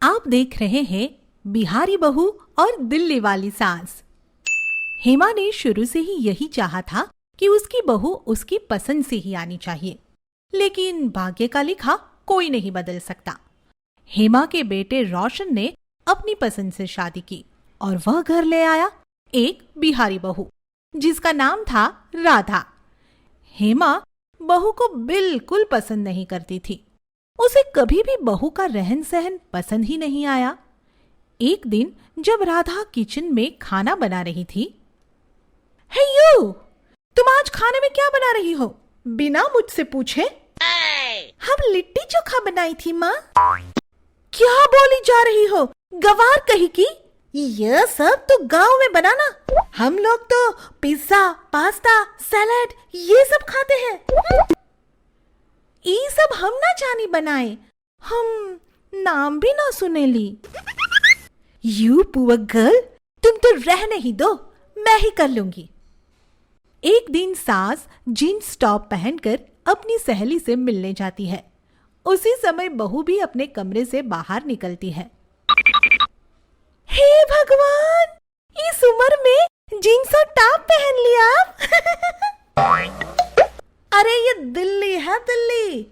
आप देख रहे हैं बिहारी बहू और दिल्ली वाली सास। हेमा ने शुरू से ही यही चाहा था कि उसकी बहू उसकी पसंद से ही आनी चाहिए, लेकिन भाग्य का लिखा कोई नहीं बदल सकता। हेमा के बेटे रोशन ने अपनी पसंद से शादी की और वह घर ले आया एक बिहारी बहू जिसका नाम था राधा। हेमा बहू को बिल्कुल पसंद नहीं करती थी। उसे कभी भी बहू का रहन सहन पसंद ही नहीं आया। एक दिन जब राधा किचन में खाना बना रही थी, हे यू, तुम आज खाने में क्या बना रही हो बिना मुझसे पूछे? हम लिट्टी चोखा बनाई थी माँ। क्या बोली जा रही हो, गवार कही की? यह सब तो गांव में बनाना, हम लोग तो पिज्जा, पास्ता, सैलेड ये सब खाते हैं। ये सब हम ना जानी बनाए, हम नाम भी ना सुने ली। यू पुअर गर्ल, तुम तो रहने ही दो, मैं ही कर लूंगी। एक दिन सास जीन्स टॉप पहनकर अपनी सहेली से मिलने जाती है। उसी समय बहू भी अपने कमरे से बाहर निकलती है। हे भगवान, इस उम्र में जीन्स और टॉप पहन लिया आप। अरे ये दिल्ली है, दिल्ली,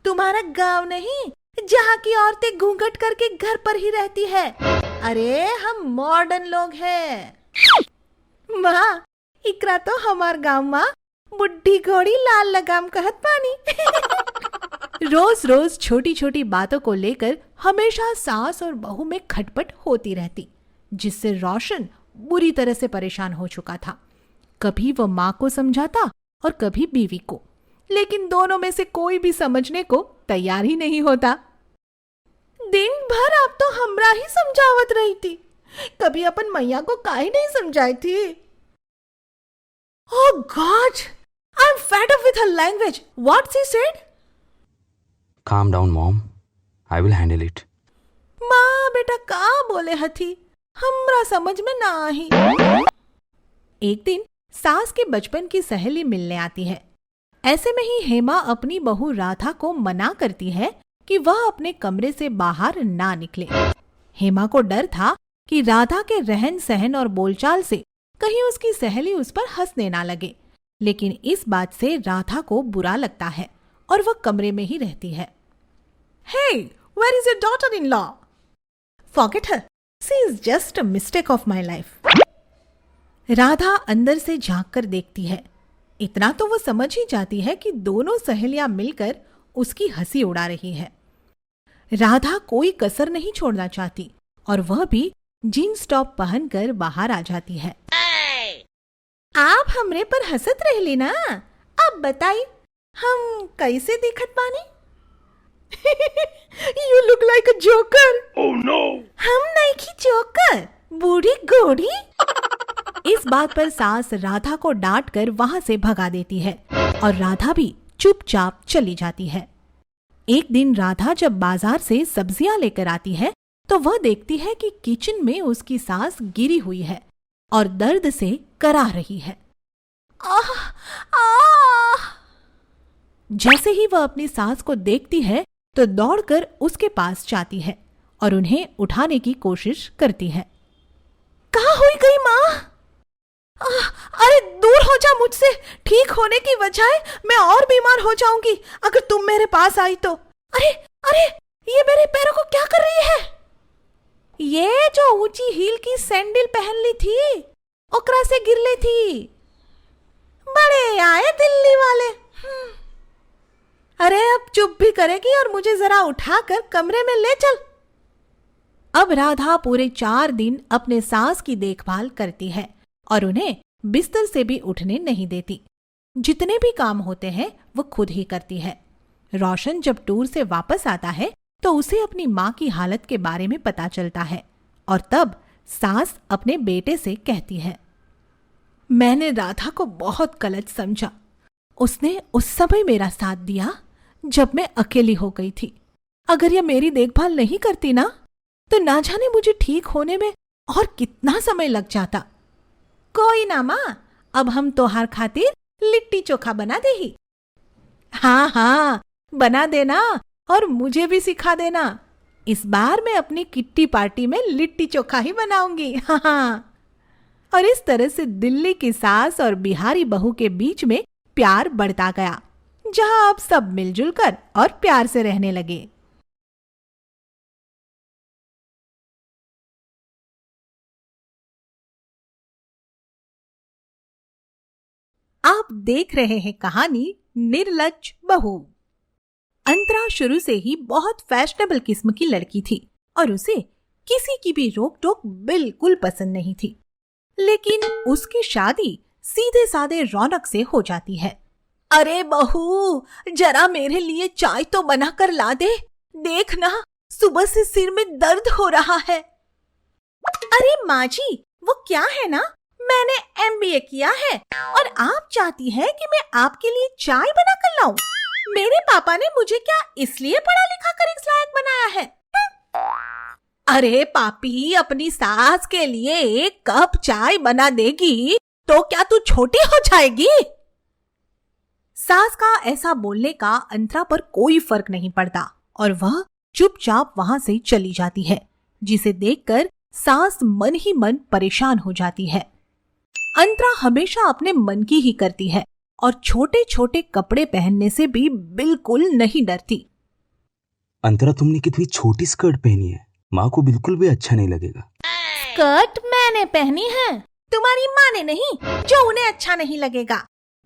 तुम्हारा गांव नहीं जहाँ की औरतें घूंघट करके घर पर ही रहती है। अरे हम मॉडर्न लोग हैं। माँ, इकरा तो हमार गांव माँ बुढ़ी घोड़ी लाल लगाम कहत पानी। रोज रोज छोटी छोटी बातों को लेकर हमेशा सास और बहू में खटपट होती रहती, जिससे रोशन बुरी तरह से परेशान हो चुका था। कभी वह माँ को समझाता और कभी बीवी को, लेकिन दोनों में से कोई भी समझने को तैयार ही नहीं होता। दिन भर आप तो हमरा ही समझावत रही थी, कभी अपन मैया को काहे नहीं समझाई थी? Oh God, I'm fed up with her language. What she said? Calm down, Mom. I will handle it. माँ बेटा का बोले हथी, हमरा समझ में ना आई। एक दिन सास के बचपन की सहेली मिलने आती है। ऐसे में ही हेमा अपनी बहू राधा को मना करती है कि वह अपने कमरे से बाहर ना निकले। हेमा को डर था कि राधा के रहन सहन और बोलचाल से कहीं उसकी सहेली उस पर हंसने ना लगे, लेकिन इस बात से राधा को बुरा लगता है और वह कमरे में ही रहती है। Hey, where is your daughter-in-law? Forget her. She is just a mistake of my life. Radha अंदर से झांक कर देखती है। इतना तो वो समझ ही जाती है कि दोनों सहेलियां मिलकर उसकी हंसी उड़ा रही है। राधा कोई कसर नहीं छोड़ना चाहती और वह भी जीन्स टॉप पहनकर बाहर आ जाती है। आप हमरे पर हंसत रहली ना, अब बताई हम कैसे दिखत पानी? You look like a joker. Oh no. हम नहीं की जोकर, बूढ़ी घोड़ी। इस बात पर सास राधा को डांट कर वहां से भगा देती है और राधा भी चुपचाप चली जाती है। एक दिन राधा जब बाजार से सब्जियां लेकर आती है तो वह देखती है कि किचन में उसकी सास गिरी हुई है और दर्द से कराह रही है। आह, आह। जैसे ही वह अपनी सास को देखती है तो दौड़कर उसके पास जाती है और उन्हें उठाने की कोशिश करती है। कहाँ हुई गई माँ? अरे दूर हो जा मुझसे, ठीक होने की बजाय मैं और बीमार हो जाऊंगी अगर तुम मेरे पास आई तो। अरे अरे, ये मेरे पैरों को क्या कर रही है? ये जो ऊंची हील की सैंडल पहन ली थी, ओकरा से गिर ली थी। बड़े आए दिल्ली वाले। अरे अब चुप भी करेगी और मुझे जरा उठाकर कमरे में ले चल। अब राधा पूरे 4 दिन अपने सास की देखभाल करती है और उन्हें बिस्तर से भी उठने नहीं देती। जितने भी काम होते हैं वो खुद ही करती है। रोशन जब टूर से वापस आता है तो उसे अपनी माँ की हालत के बारे में पता चलता है और तब सास अपने बेटे से कहती है, मैंने राधा को बहुत गलत समझा। उसने उस समय मेरा साथ दिया जब मैं अकेली हो गई थी। अगर यह मेरी देखभाल नहीं करती ना तो ना जाने मुझे ठीक होने में और कितना समय लग जाता। कोई ना माँ, अब हम तोहार खातिर लिट्टी चोखा बना दे ही। हाँ हाँ, बना देना और मुझे भी सिखा देना। इस बार मैं अपनी किट्टी पार्टी में लिट्टी चोखा ही बनाऊंगी। हाँ। और इस तरह से दिल्ली की सास और बिहारी बहू के बीच में प्यार बढ़ता गया, जहां अब सब मिलजुल कर और प्यार से रहने लगे। आप देख रहे हैं कहानी निर्लज्ज बहू। अंतरा शुरू से ही बहुत फैशनेबल किस्म की लड़की थी और उसे किसी की भी रोक टोक बिल्कुल पसंद नहीं थी। लेकिन उसकी शादी सीधे साधे रौनक से हो जाती है। अरे बहू, जरा मेरे लिए चाय तो बना कर ला दे। देख ना, सुबह से सिर में दर्द हो रहा है। अरे माँ जी, वो क्या है ना, मैंने MBA किया है और आप चाहती हैं कि मैं आपके लिए चाय बना कर लाऊं? मेरे पापा ने मुझे क्या इसलिए पढ़ा लिखा कर इस लायक बनाया है? अरे पापी, अपनी सास के लिए एक कप चाय बना देगी तो क्या तू छोटी हो जाएगी? सास का ऐसा बोलने का अंतरा पर कोई फर्क नहीं पड़ता और वह चुपचाप वहां से चली जाती है, जिसे देखकर सास मन ही मन परेशान हो जाती है। अंतरा हमेशा अपने मन की ही करती है और छोटे छोटे कपड़े पहनने से भी बिल्कुल नहीं डरती। अंतरा, तुमने कितनी छोटी स्कर्ट पहनी है, माँ को बिल्कुल भी अच्छा नहीं लगेगा। स्कर्ट मैंने पहनी है, तुम्हारी माँ ने नहीं, जो उन्हें अच्छा नहीं लगेगा।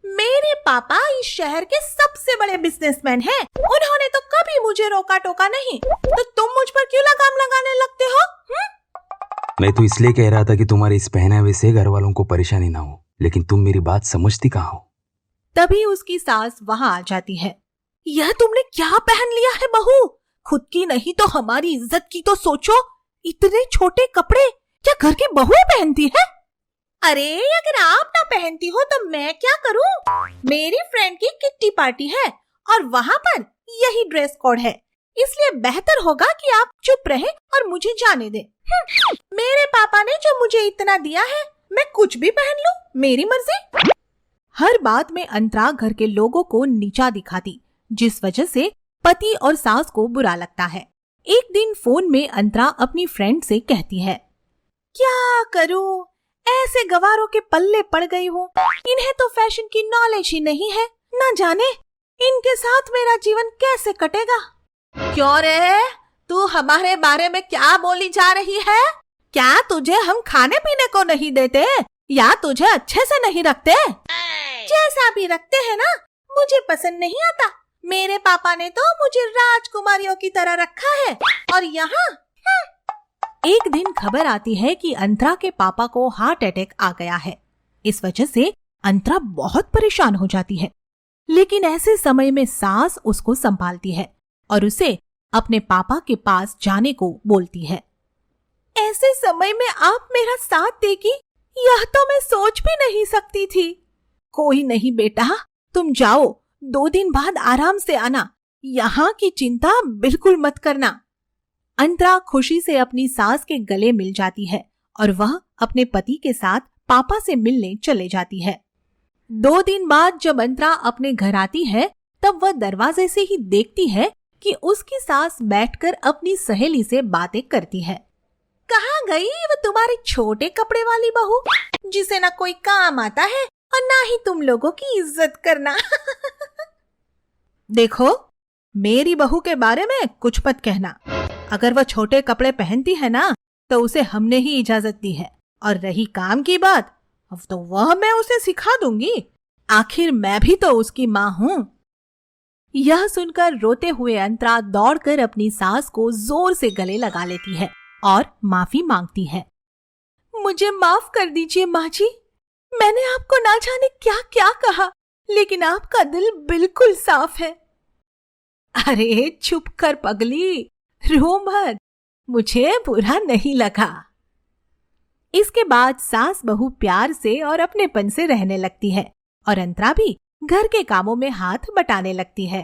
मेरे पापा इस शहर के सबसे बड़े बिजनेसमैन हैं। उन्होंने तो कभी मुझे रोका टोका नहीं, तो तुम मुझ पर क्यों लगाम लगाने लगते हो? मैं तो इसलिए कह रहा था कि तुम्हारे इस पहनावे से घर वालों को परेशानी ना हो, लेकिन तुम मेरी बात समझती कहाँ हो। तभी उसकी सास वहां आ जाती है। यह तुमने क्या पहन लिया है बहू? खुद की नहीं तो हमारी इज्जत की तो सोचो। इतने छोटे कपड़े क्या घर की बहू पहनती है? अरे अगर आप ना पहनती हो तो मैं क्या करूं? मेरी फ्रेंड की किट्टी पार्टी है और वहां पर यही ड्रेस कोड है, इसलिए बेहतर होगा कि आप चुप रहें और मुझे जाने दें। मेरे पापा ने जो मुझे इतना दिया है, मैं कुछ भी पहन लूं, मेरी मर्जी। हर बात में अंतरा घर के लोगों को नीचा दिखाती, जिस वजह से पति और सास को बुरा लगता है। एक दिन फोन में अंतरा अपनी फ्रेंड से कहती है, क्या करूं, ऐसे गवारों के पल्ले पड़ गई हूँ। इन्हें तो फैशन की नॉलेज ही नहीं है, न जाने इनके साथ मेरा जीवन कैसे कटेगा। क्यों रे, तू हमारे बारे में क्या बोली जा रही है? क्या तुझे हम खाने पीने को नहीं देते या तुझे अच्छे से नहीं रखते? जैसा भी रखते हैं ना, मुझे पसंद नहीं आता। मेरे पापा ने तो मुझे राजकुमारियों की तरह रखा है और यहाँ एक दिन खबर आती है कि अंतरा के पापा को हार्ट अटैक आ गया है। इस वजह से अंतरा बहुत परेशान हो जाती है, लेकिन ऐसे समय में सास उसको संभालती है और उसे अपने पापा के पास जाने को बोलती है। ऐसे समय में आप मेरा साथ देगी, यह तो मैं सोच भी नहीं सकती थी। कोई नहीं बेटा, तुम जाओ, 2 दिन बाद आराम से आना, यहाँ की चिंता बिल्कुल मत करना। अंतरा खुशी से अपनी सास के गले मिल जाती है और वह अपने पति के साथ पापा से मिलने चले जाती है। 2 दिन बाद जब अंतरा अपने घर आती है, तब वह दरवाजे से ही देखती है कि उसकी सास बैठकर अपनी सहेली से बातें करती है। कहाँ गई वो तुम्हारी छोटे कपड़े वाली बहू, जिसे ना कोई काम आता है और ना ही तुम लोगों की इज्जत करना। देखो, मेरी बहू के बारे में कुछ मत कहना। अगर वह छोटे कपड़े पहनती है ना, तो उसे हमने ही इजाजत दी है, और रही काम की बात, अब तो वह मैं उसे सिखा दूंगी। आखिर मैं भी तो उसकी माँ हूँ। यह सुनकर रोते हुए अंतरा दौड़कर अपनी सास को जोर से गले लगा लेती है और माफी मांगती है। मुझे माफ कर दीजिए माँ जी, मैंने आपको ना जाने क्या क्या कहा, लेकिन आपका दिल बिल्कुल साफ है। अरे चुप कर पगली, रो मत, मुझे बुरा नहीं लगा। इसके बाद सास बहू प्यार से और अपनेपन से रहने लगती है और अंतरा भी घर के कामों में हाथ बटाने लगती है।